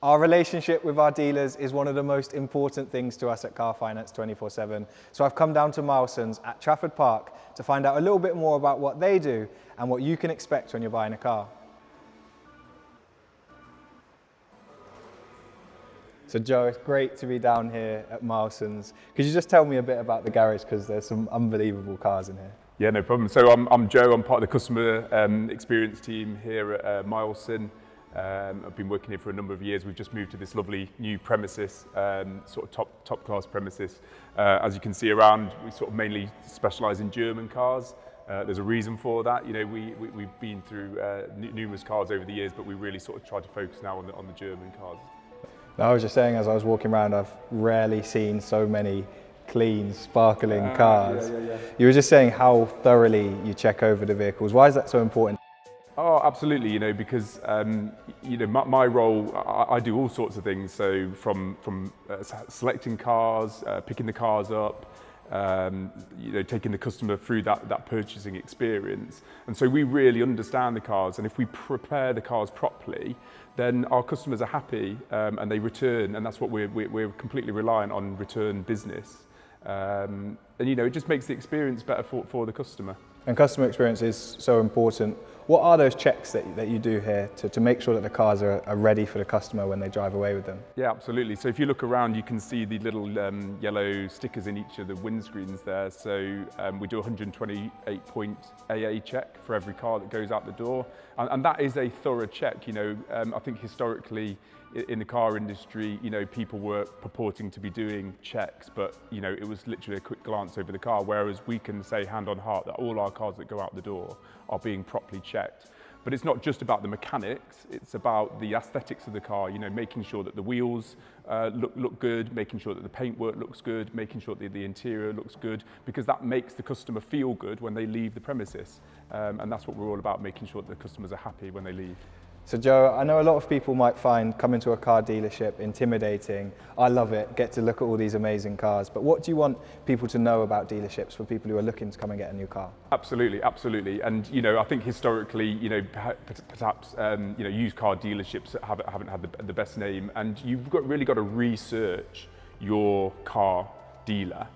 Our relationship with our dealers is one of the most important things to us at Car Finance 24/7. So I've come down to Mylson's at Trafford Park to find out a little bit more about what they do and what you can expect when you're buying a car. So Joe, it's great to be down here at Mylson's. Could you just tell me a bit about the garage, because there's some unbelievable cars in here? Yeah, no problem. So I'm Joe, I'm part of the customer experience team here at Mylson. I've been working here for a number of years. We've just moved to this lovely new premises, sort of top class premises. As you can see around, we sort of mainly specialise in German cars. There's a reason for that. You know, we've been through numerous cars over the years, but we really sort of try to focus now on the German cars. I was just saying, as I was walking around, I've rarely seen so many clean, sparkling cars. Yeah. You were just saying how thoroughly you check over the vehicles. Why is that so important? Oh, absolutely. You know, because you know, my role, I do all sorts of things. So from selecting cars, picking the cars up, you know, taking the customer through that purchasing experience. And so we really understand the cars, and if we prepare the cars properly, then our customers are happy and they return, and that's what we're completely reliant on, return business. And you know, it just makes the experience better for the customer. And customer experience is so important. What are those checks that you do here to make sure that the cars are ready for the customer when they drive away with them? Yeah, absolutely. So if you look around, you can see the little yellow stickers in each of the windscreens there. So we do a 128-point AA check for every car that goes out the door. And that is a thorough check. You know, I think historically in the car industry, you know, people were purporting to be doing checks, but you know, it was literally a quick glance over the car, whereas we can say hand on heart that all our cars that go out the door are being properly checked. But it's not just about the mechanics, it's about the aesthetics of the car, you know, making sure that the wheels look good, making sure that the paintwork looks good, making sure that the interior looks good, because that makes the customer feel good when they leave the premises. And that's what we're all about, making sure that the customers are happy when they leave. So Joe, I know a lot of people might find coming to a car dealership intimidating. I love it, get to look at all these amazing cars. But what do you want people to know about dealerships for people who are looking to come and get a new car? Absolutely, absolutely. And you know, I think historically, you know, perhaps you know, used car dealerships haven't had the best name, and you've really got to research your car dealer,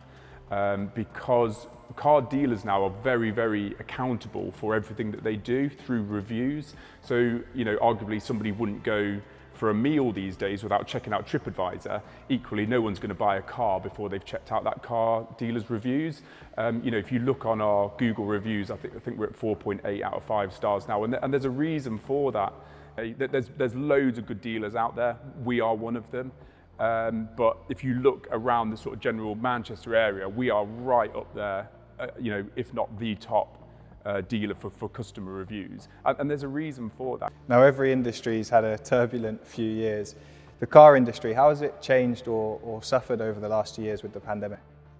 because car dealers now are very, very accountable for everything that they do through reviews. So, you know, arguably somebody wouldn't go for a meal these days without checking out TripAdvisor. Equally, no one's going to buy a car before they've checked out that car dealer's reviews. You know, if you look on our Google reviews, I think we're at 4.8 out of 5 stars now, and there's a reason for that. There's loads of good dealers out there. We are one of them. But if you look around the sort of general Manchester area, we are right up there, you know, if not the top dealer for customer reviews. And there's a reason for that. Now, every industry's had a turbulent few years. The car industry, how has it changed or suffered over the last 2 years with the pandemic?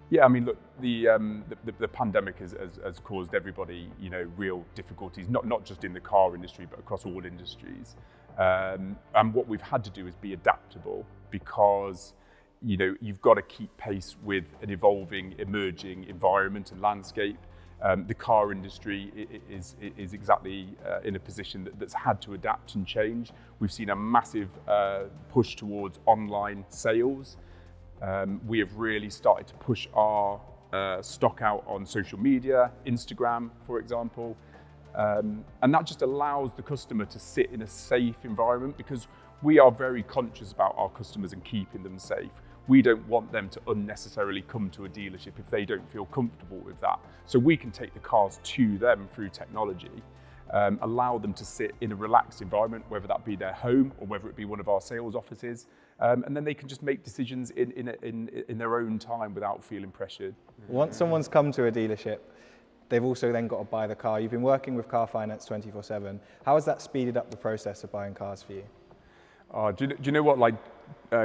Yeah, I mean, look, the pandemic has caused everybody, you know, real difficulties, not just in the car industry, but across all industries. And what we've had to do is be adaptable, because you know, you've got to keep pace with an evolving, emerging environment and landscape. The car industry is exactly in a position that's had to adapt and change. We've seen a massive push towards online sales. We have really started to push our stock out on social media, Instagram, for example. And that just allows the customer to sit in a safe environment, because we are very conscious about our customers and keeping them safe. We don't want them to unnecessarily come to a dealership if they don't feel comfortable with that. So we can take the cars to them through technology, allow them to sit in a relaxed environment, whether that be their home or whether it be one of our sales offices, and then they can just make decisions in their own time without feeling pressured. Once someone's come to a dealership, they've also then got to buy the car. You've been working with Car Finance 24/7. How has that speeded up the process of buying cars for you? Do you know what, like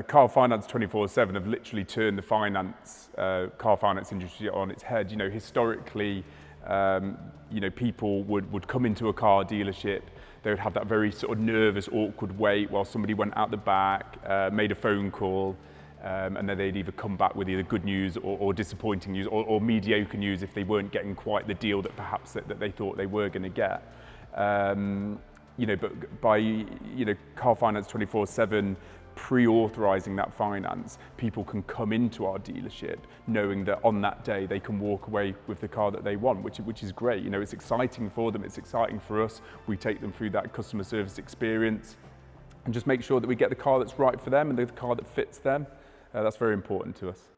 Car Finance 24/7 have literally turned the car finance industry on its head. You know, historically, you know, people would come into a car dealership, they would have that very sort of nervous, awkward wait while somebody went out the back, made a phone call, and then they'd either come back with either good news or disappointing news, or mediocre news if they weren't getting quite the deal that perhaps that they thought they were going to get. You know, but by, you know, Car Finance 24/7 pre-authorizing that finance, people can come into our dealership knowing that on that day they can walk away with the car that they want, which is great. You know, it's exciting for them, it's exciting for us. We take them through that customer service experience and just make sure that we get the car that's right for them and the car that fits them. That's very important to us.